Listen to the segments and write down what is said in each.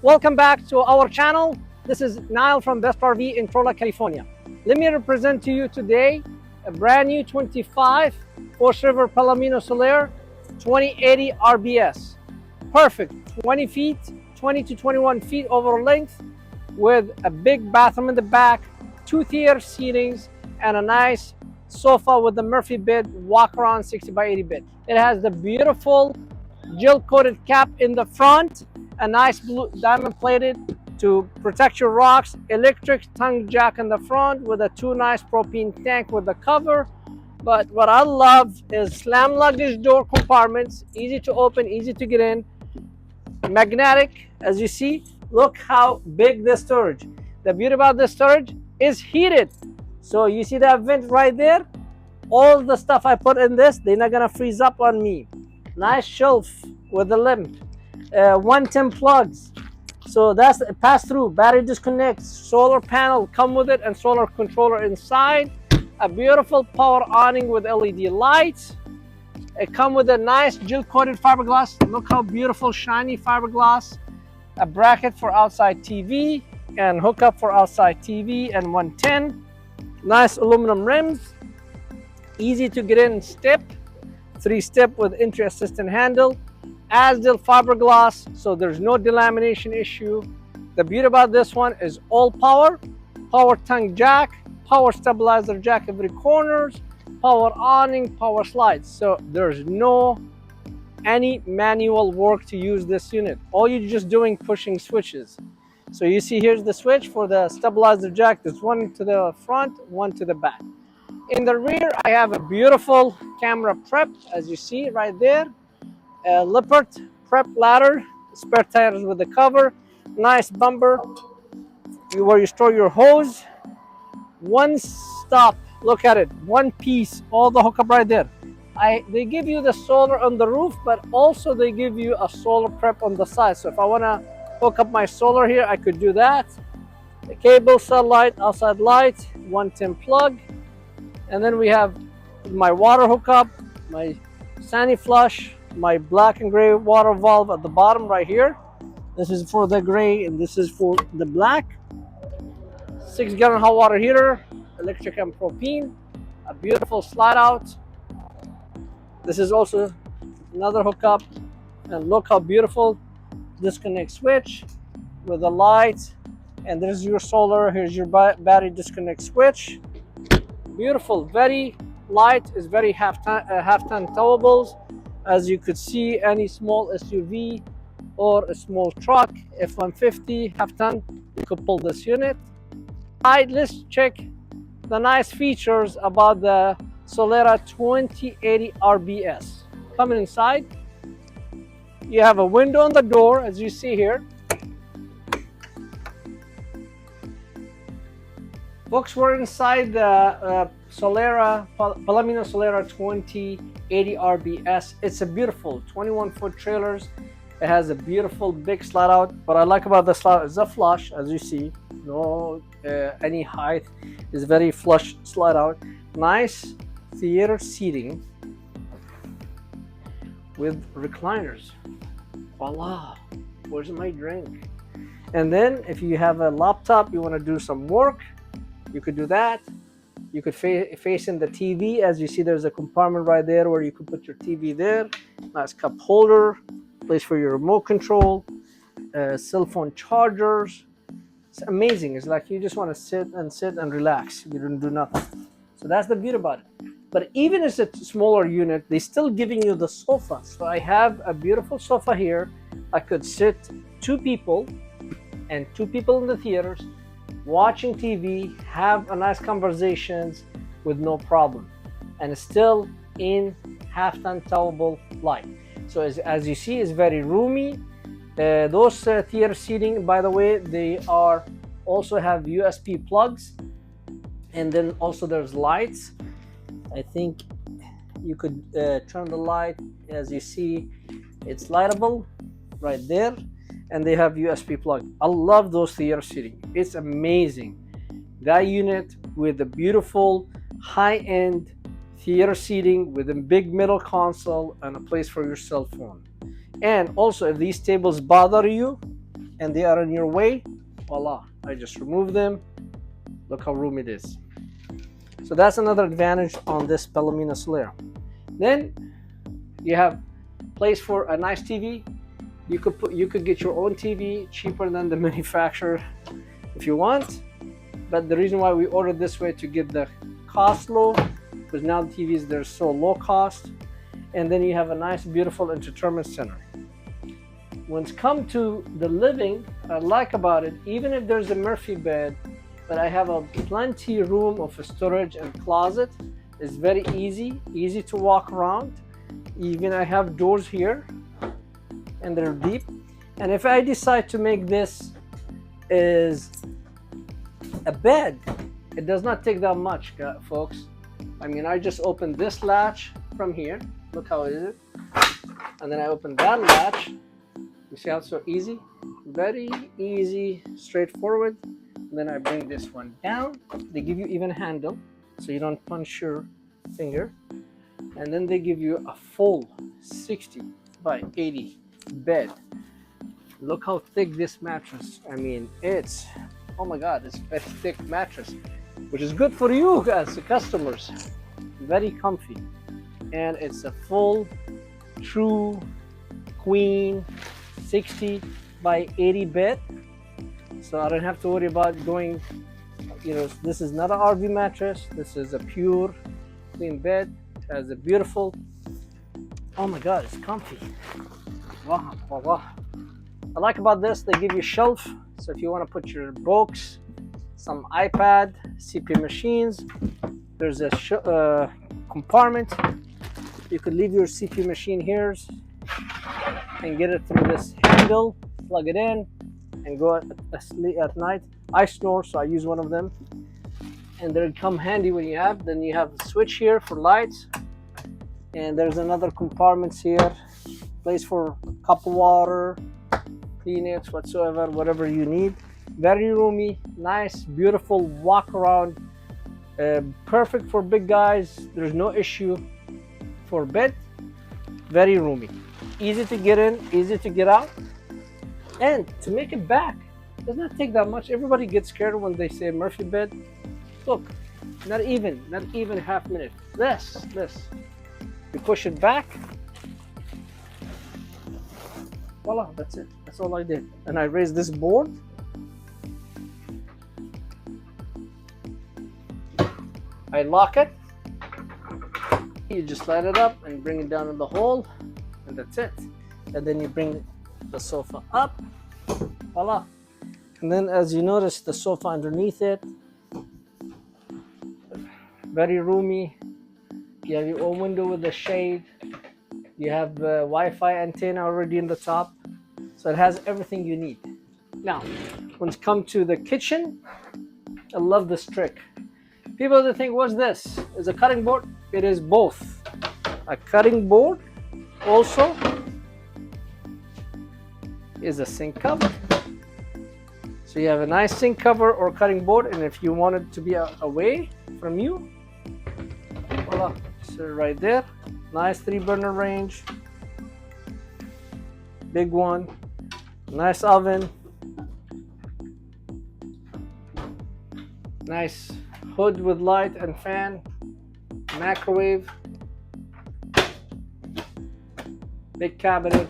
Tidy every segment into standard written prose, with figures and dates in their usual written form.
Welcome back to our channel. This is Niall from Best RV in Corolla, California. Let me represent to you today a brand new 25 Forest River Palomino Solaire 2080 RBS. Perfect 20 feet, 20 to 21 feet over length with a big bathroom in the back, 2-tier seatings, and a nice sofa with the Murphy bed, walk around 60 by 80 bed. It has the beautiful gel coated cap in the front, a nice blue diamond plated to protect your rocks, electric tongue jack in the front with a 2 nice propane tank with the cover. But what I love is slam luggage door compartments, easy to open, easy to get in, magnetic. As you see, look how big this storage. The beauty about this storage is heated. So you see that vent right there? All the stuff I put in this, they're not gonna freeze up on me. Nice shelf with a limp, 110 plugs. So that's a pass-through, battery disconnect, solar panel come with it, and solar controller inside. A beautiful power awning with LED lights. It comes with a nice gel-coated fiberglass. Look how beautiful, shiny fiberglass. A bracket for outside TV and hookup for outside TV and 110. Nice aluminum rims. Easy to get in step. 3-step with entry assistant handle. Asdel fiberglass, so there's no delamination issue. The beauty about this one is all power. Power tongue jack, power stabilizer jack every corners, power awning, power slides. So there's no any manual work to use this unit. All you're just doing pushing switches. So you see here's the switch for the stabilizer jack. There's one to the front, one to the back. In the rear, I have a beautiful camera prep, as you see right there. A Lippert prep ladder, spare tires with the cover, nice bumper where you store your hose. One stop, look at it, one piece, all the hookup right there. They give you the solar on the roof, but also they give you a solar prep on the side. So if I want to hook up my solar here, I could do that. The cable, sunlight, outside light, 110 plug. And then we have my water hookup, my Sani flush, my black and gray water valve at the bottom right here. This is for the gray and this is for the black. 6-gallon hot water heater, electric and propane. A beautiful slide out. This is also another hookup. And look how beautiful. Disconnect switch with the light. And there's your solar. Here's your battery disconnect switch. Beautiful, very light, is very half-ton towables. As you could see, any small SUV or a small truck, F-150, half-ton, you could pull this unit. Alright, let's check the nice features about the Solaire 2080 RBS. Coming inside, you have a window on the door, as you see here. Books were inside the Palomino Solaire 2080 RBS. It's a beautiful 21-foot trailers. It has a beautiful big slide out. What I like about the slide is the flush, as you see. No any height. It's very flush slide out. Nice theater seating with recliners. Voila! Where's my drink? And then if you have a laptop, you want to do some work, you could do that. You could face in the TV. As you see, there's a compartment right there where you could put your TV there. Nice cup holder, place for your remote control, cell phone chargers. It's amazing. It's like you just want to sit and relax. You don't do nothing. So that's the beauty about it. But even as a smaller unit, they're still giving you the sofa. So I have a beautiful sofa here. I could sit 2 people and 2 people in the theaters, watching TV, have a nice conversations with no problem, and still in half-ton towable light. So as you see, it's very roomy. Those theater seating, by the way, they are also have USB plugs, and then also there's lights. I think you could turn the light. As you see, it's lightable right there. And they have USB plug. I love those theater seating. It's amazing. That unit with the beautiful high-end theater seating with a big middle console and a place for your cell phone. And also, if these tables bother you, and they are in your way, voila, I just remove them. Look how roomy it is. So that's another advantage on this Palomino Solaire. Then you have place for a nice TV. You could get your own TV cheaper than the manufacturer if you want. But the reason why we ordered this way to get the cost low, because now the TVs, they're so low cost. And then you have a nice, beautiful entertainment center. When it's come to the living, I like about it, even if there's a Murphy bed, but I have a plenty room of storage and closet. It's very easy to walk around. Even I have doors here, and they're deep. And if I decide to make this is a bed, it does not take that much, folks. I mean, I just open this latch from here. Look how it is. And then I open that latch. You see how it's so easy? Very easy, straightforward. And then I bring this one down. They give you even a handle, so you don't punch your finger. And then they give you a full 60 by 80 bed. Look how thick this mattress. I mean, it's, oh my God, it's a very thick mattress, which is good for you guys, the customers. Very comfy. And it's a full, true queen 60 by 80 bed. So I don't have to worry about going, you know, this is not an RV mattress. This is a pure queen bed. It has a beautiful, oh my God, it's comfy. Wow, wow, wow. I like about this, they give you a shelf. So if you want to put your books, some iPad, CP machines, there's a compartment. You could leave your CP machine here and get it through this handle, plug it in, and go asleep at night. I snore, so I use one of them. And they come handy when you have. Then you have a switch here for lights. And there's another compartment here. Place for a cup of water, Kleenex, whatsoever, whatever you need. Very roomy, nice, beautiful walk around. Perfect for big guys. There's no issue for bed. Very roomy. Easy to get in, easy to get out. And to make it back, does not take that much. Everybody gets scared when they say Murphy bed. Look, not even half minute. This. You push it back. Voila, that's it. That's all I did. And I raised this board. I lock it. You just slide it up and bring it down in the hole, and that's it. And then you bring the sofa up. Voila. And then as you notice, the sofa underneath it, very roomy. You have your own window with a shade. You have the Wi-Fi antenna already in the top. So it has everything you need. Now, when it comes to the kitchen, I love this trick. People that think, what's this? Is a cutting board? It is both. A cutting board also is a sink cover. So you have a nice sink cover or cutting board, and if you want it to be away from you, voila, so right there. Nice 3-burner range, big one, nice oven, nice hood with light and fan, microwave, big cabinet,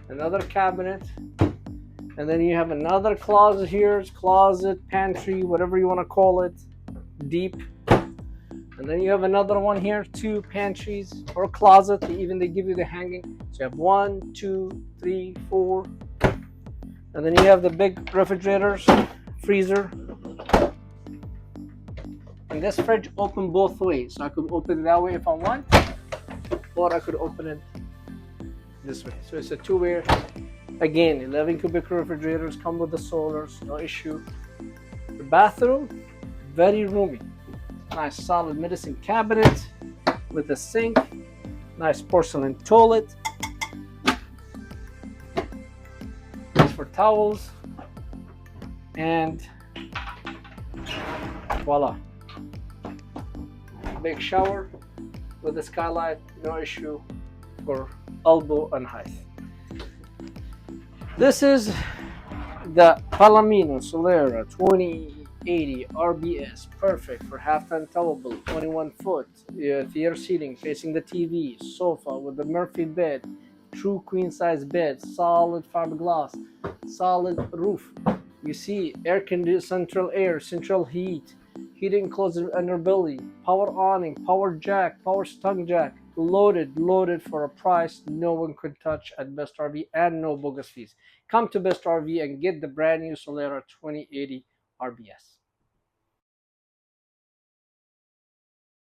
another cabinet, and then you have another closet here, closet, pantry, whatever you want to call it, deep. And then you have another one here, 2 pantries or closet. They give you the hanging. So you have 1, 2, 3, 4. And then you have the big refrigerators, freezer. And this fridge open both ways. So I could open it that way if I want, or I could open it this way. So it's a 2-way. Again, 11 cubic refrigerators come with the solars, no issue. The bathroom, very roomy. Nice solid medicine cabinet with a sink, nice porcelain toilet, place for towels, and voila. Big shower with a skylight, no issue for elbow and height. This is The Palomino Solaire 2080 RBS, perfect for half-ton towable, 21 foot, theater seating facing the TV, sofa with the Murphy bed, true queen size bed, solid fiberglass, solid roof. You see air conditioned, central air, central heat, heating closet underbelly, power awning, power jack, power stun jack, loaded for a price no one could touch at Best RV and no bogus fees. Come to Best RV and get the brand new Solera 2080 RBS.